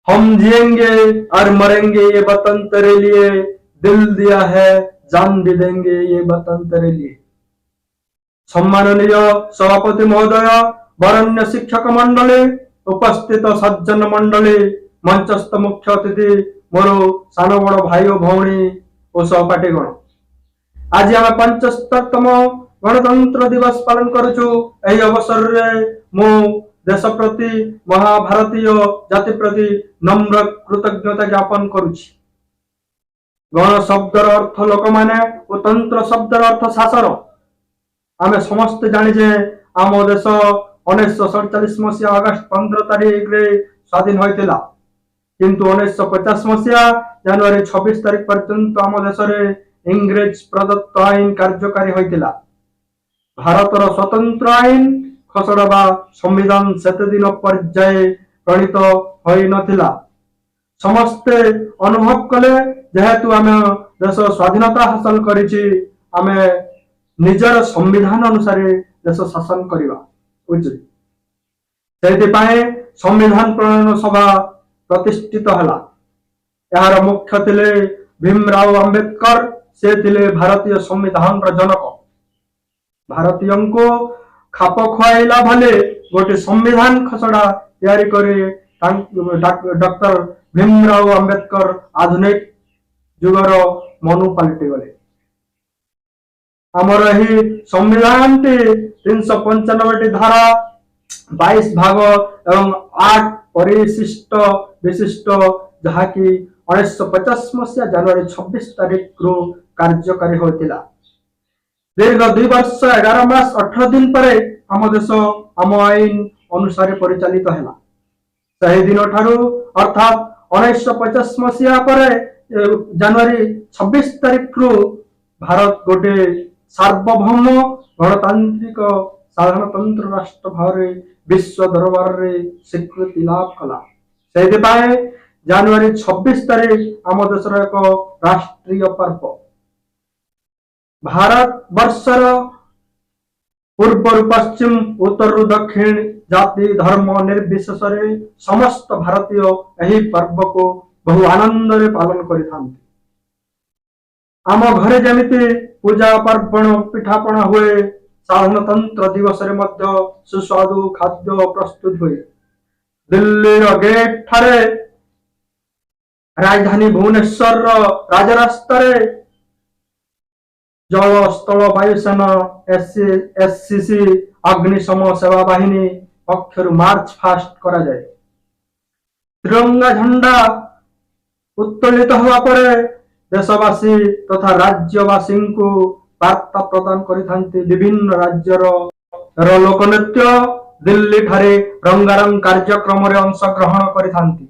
हम जिएंगे और मरेंगे ये वतन तेरे लिए, दिल दिया है जान भी देंगे ये वतन तेरे लिए। सम्माननीय सभापति महोदय, बरण्य शिक्षक मंडली, उपस्थित सज्जन मंडली, मंचस्थ मुख्य अतिथि, मोर सान बड़ भाई और भौणी और सहपाठीगण, आज आम 75तम गणतंत्र दिवस पालन करुचु। एही अवसर रे मु देश प्रति, महाभारतीय जाति प्रति नम्र कृतज्ञता ज्ञापन करुछि। गण शब्दर अर्थ लोक माने और तंत्र शब्दर अर्थ शासन। आमे समस्त जानी जे आम देश 1947 मसीहा अगस्त 15 तारिख रे स्वाधीन होइतिला, किंतु 1950 मसीहा जनवरी 26 तारिख पर्यंत आम देश रे इंग्रेज प्रदत्त आईन कार्यकारी होइतिला। भारतर स्वतंत्र आईन खसड़ा बा संविधान सेते दिन पर्याय प्रणीत होई नथिला। समस्ते अनुभव कले जेहेतु आम देश स्वाधीनता हासिल करिछि, आमे निजर संविधान अनुसार देश शासन करवा उचित। संविधान प्रणयन सभा प्रतिष्ठित हला। यार मुख्य थिले भीमराव अंबेडकर, से थिले भारतीय संविधान जनक। भारतीय को खाप खुआइला भले गोटे संविधान खसड़ा तैयारी करे डॉक्टर भीमराव अंबेडकर आधुनिक जुगर मनु पलटि गले। आमर ही संविधान 395 धारा 22 भाग एवं 8 परिशिष्ट विशिष्ट जहाँकि 1950 मसीहा जनवरी 26 तारिख रु कार्यकारी होता। दीर्घ 2 वर्ष 11 मास 18 दिन पर आम देश आम आईन अनुसार परिचालित है। सही दिन ठारू अर्थात 1950 मसीहा पर जनवरी 26 तारिख रु भारत गोटे सार्वभौम गणतांत्रिक साधारणतंत्र राष्ट्र भाव विश्व दरबार रे स्वीकृति लाभ कला। जनवरी 26 तारिख आम देशर एक राष्ट्रीय पर्व। भारत वर्षर पूर्व पश्चिम उत्तर दक्षिण जाति धर्म निर्विशेष समस्त भारतीय यही पर्व को बहु आनंद रे पालन करिथांती। आम घरे जमिति पूजा पर्वण पिठापना हुए, साधारणतंत्र दिवस रे मध्य सुस्वादु खाद्य प्रस्तुत हुए। दिल्ली गेट ठारे राजधानी भुवनेश्वर राजरास्ता रे जल स्थल वायुसेना एससीसी अग्निशम सेवा बाहिनी पक्षर मार्च फास्ट करा जाए। तिरंगा झंडा उत्तोलित हुआ पर देशवासी तथा राज्यवासी को वार्ता प्रदान करिथांती। विभिन्न राज्यर लोकनृत्य दिल्ली ठारे रंगारंग कार्यक्रम रे अंश ग्रहण करिथांती।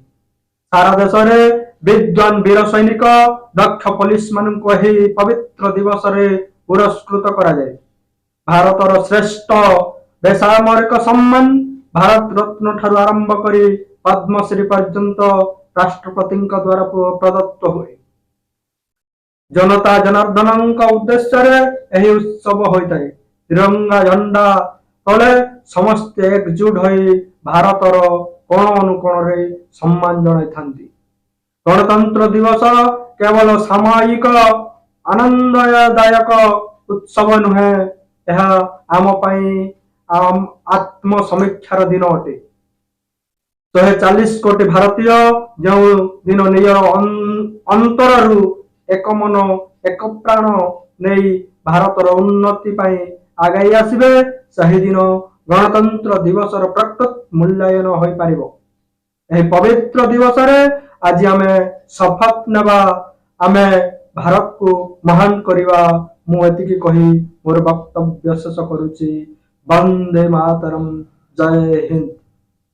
सारा देश रे विद्वान वीर सैनिक दक्ष पुलिस मान को ही पवित्र दिवस रे पुरस्कृत करा जाए। भारतर श्रेष्ठ बेसामरिक सम्मान भारत रत्न ठारू आरंभ करी पद्मश्री पर्यंत राष्ट्रपति द्वारा प्रदत्त हुए। जनता जनार्दन उद्देश्य यही उत्सव होता है। तिरंगा झंडा तले समस्त एकजुट हो भारतर कोण अनुकोण रे सम्मान जनाई। गणतंत्र दिवस केवल सामयिक आनंददायक उत्सव नुहे, यह आम आत्म समीक्षार दिन अटे। 140 कोटी भारतीय जो दिन निजर अंतर एक मन एक प्राण नहीं भारतर उन्नति आगे आसबे, सही दिन गणतंत्र दिवस प्रकृत मूल्यांकन हो पारिबो। एही पवित्र दिवस रे आज आमे शपथ नेबा, आमे भारत को महान करिवा। मु एतिकी कही मोर वक्तव्य शेष करुछि। वंदे मातरम। जय हिंद।